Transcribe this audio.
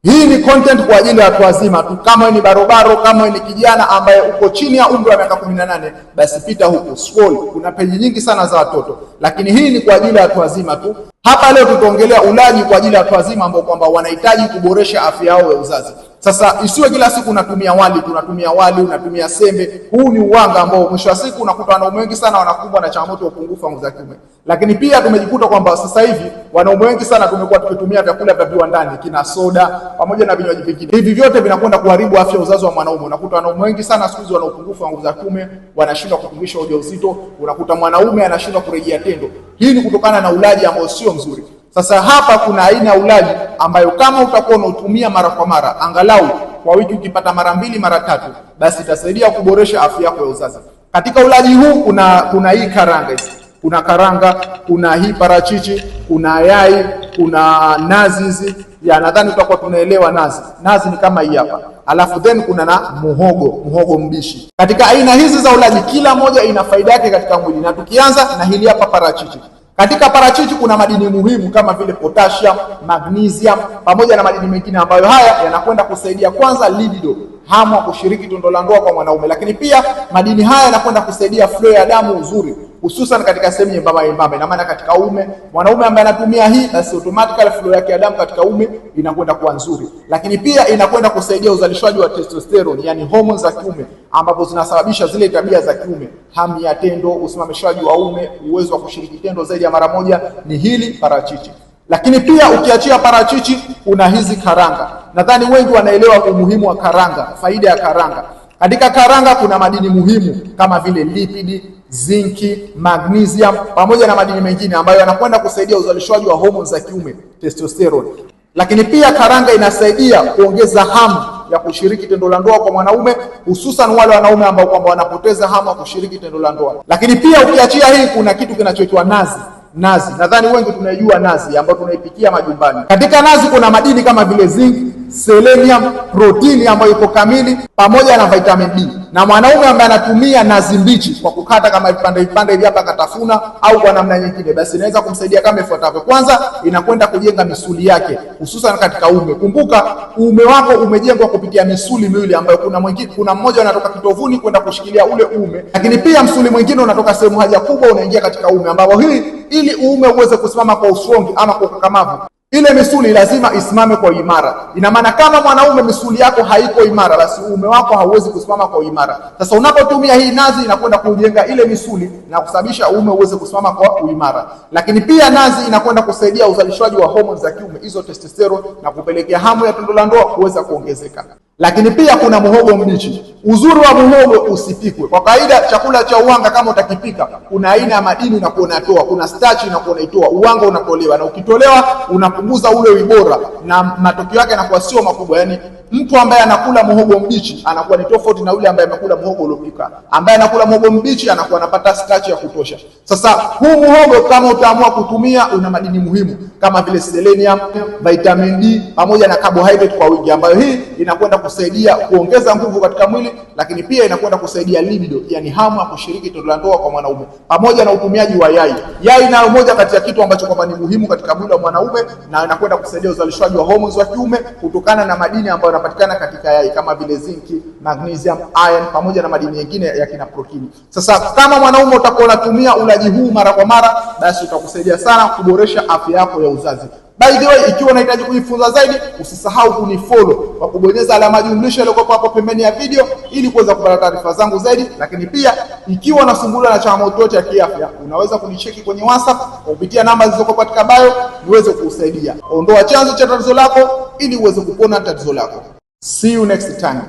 Hii ni content kwa ajili ya watu wazima tu. Kama ni barobaro, kama ni kijana ambaye uko chini ya umri wa miaka 18, basi pita huku scroll. Kuna peji nyingi sana za watoto, lakini hii ni kwa ajili ya watu wazima tu. Hapa leo tutaongelea ulaji kwa ajili ya watu wazima ambao kwamba wanahitaji kuboresha afya yao ya uzazi. Sasa isiwe kila siku unatumia wali, unatumia sembe. Huu ni uwanga ambao mwisho wa siku unakuta wanaume wengi sana wanakumbwa na changamoto ya upungufu wa nguvu za kiume. Lakini pia tumejikuta kwamba sasa hivi wanaume wengi sana tumekuwa tukitumia vyakula vya viwandani, kina soda pamoja na vinywaji vingine. Hivi vyote vinakwenda kuharibu afya ya uzazi wa mwanaume. Unakuta wanaume wengi sana siku hizi wana upungufu wa nguvu za kiume, wanashindwa kutungisha ujauzito, unakuta mwanaume anashindwa kurejea tendo. Hii ni kutokana na ulaji ambao sio mzuri. Sasa hapa kuna aina ya ulaji ambayo kama utakuwa unatumia mara kwa mara, angalau kwa wiki ukipata mara 2 mara 3, basi itasaidia kuboresha afya yako ya uzazi. Katika ulaji huu kuna hii karanga hizi. Kuna karanga, kuna hii parachichi, kuna yai, kuna nazi hizi. Ya nadhani tutakuwa tunaelewa nazi. Nazi ni kama hii hapa. Alafu then kuna na muhogo mbishi. Katika aina hizi za ulaji kila moja ina faida yake katika mwili. Na tukianza na hili hapa parachichi. Katika parachichi kuna madini muhimu kama vile potassium, magnesium pamoja na madini mengine ambayo haya yanakwenda kusaidia kwanza libido, hamu ya kushiriki tendo la ndoa kwa mwanaume. Lakini pia madini haya yanakwenda kusaidia flow ya damu uzuri, hususan katika sehemu nyembamba. Ina maana katika mwanaume ambaye anatumia hii, basi automatically flow yake ya damu katika inakwenda kuwa nzuri. Lakini pia inakwenda kusaidia uzalishaji wa testosterone, yani hormones za kiume ambapo zinasababisha zile tabia za kiume, hamu ya tendo, usimamishaji wa uwezo wa kushiriki tendo zaidi ya mara moja, ni hili parachichi. Lakini pia ukiachia parachichi kuna hizi karanga. Nadhani wengi wanaelewa umuhimu wa karanga, faida ya karanga. Katika karanga kuna madini muhimu kama vile lipidi, zinki, magnesium pamoja na madini mengine ambayo yanakwenda kusaidia uzalishaji wa hormones za kiume, testosterone. Lakini pia karanga inasaidia kuongeza hamu ya kushiriki tendo la ndoa kwa mwanaume, hususan wale wanaume ambao kwamba wanapoteza hamu ya kushiriki tendo la ndoa. Lakini pia ukiachia hii kuna kitu kinachoitwa nazi. Nadhani wengi tunaijua nazi ambayo tunaipikia majumbani. Katika nazi kuna madini kama vile zinc, selenium, protini ambayo iko kamili pamoja na vitamin D. Na mwanaume ambaye anatumia nazi mbichi kwa kukata kama vipande hivi hapa katafuna au kwa namna nyingine, basi inaweza kumsaidia kama ifuatavyo. Kwanza, inakwenda kujenga misuli yake hususan katika Kumbuka uume wako umejengwa kupitia misuli miwili ambayo kuna mmoja unatoka kitovuni kwenda kushikilia ule uume, lakini pia msuli mwingine unatoka sehemu haja kubwa unaingia katika uume, ambapo ili uume uweze kusimama kwa usongi ama kwa ukakamavu, ile misuli lazima isimame kwa imara. Ina maana kama mwanaume misuli yako haiko imara, basi uume wako hauwezi kusimama kwa imara. Sasa unapotumia hii nazi inakwenda kujenga ile misuli na kusababisha uume uweze kusimama kwa uimara. Lakini pia nazi inakwenda kusaidia uzalishaji wa hormones za kiume, hizo testosterone, na kupelekea hamu ya tendo la ndoa kuweza kuongezeka. Lakini pia kuna muhogo mbichi. Uzuri wa muhogo usipikwe. Kwa kawaida chakula cha uwanga kama utakipika, kuna aina ya madini unakuwa unatoa, kuna starch unakuwa unaitoa, uwanga unatolewa, na ukitolewa unapunguza ule ubora na matokeo yake yanakuwa sio makubwa. Yani mtu ambaye anakula muhogo mbichi anakuwa ni tofauti na yule ambaye anakula muhogo uliopika. Ambaye anakula muhogo mbichi anakuwa anapata starch ya kutosha. Sasa huu muhogo kama utaamua kutumia, una madini muhimu kama vile selenium, vitamin D pamoja na carbohydrate kwa wingi, ambayo hii inakwenda kusaidia kuongeza nguvu katika mwili, lakini pia inakwenda kusaidia libido, yani hamu ya kushiriki tendo la ndoa kwa mwanaume, pamoja na utumiaji wa yai. Yai nayo moja kati ya kitu ambacho kwamba ni muhimu katika mwili wa mwanaume, na inakwenda kusaidia uzalishaji wa hormones wa kiume kutokana na madini ambayo yanapatikana katika yai kama vile zinki, magnesium, iron pamoja na madini mengine ya kina protini. Sasa kama mwanaume utakuwa unatumia ulaji huu mara kwa mara, basi utakusaidia sana kuboresha afya yako ya uzazi. By the way, ikiwa unahitaji kujifunza zaidi, usisahau kunifollow kwa kubonyeza alama jumlisha iliyokuwa hapo pembeni ya video ili kuweza kupata taarifa zangu zaidi. Lakini pia ikiwa unasumbuliwa na changamoto yote ya kiafya, unaweza kunicheki kwenye WhatsApp kupitia namba zilizokuwa katika bio niweze kukusaidia. Ondoa chanzo cha tatizo lako ili uweze kupona tatizo lako. See you next time.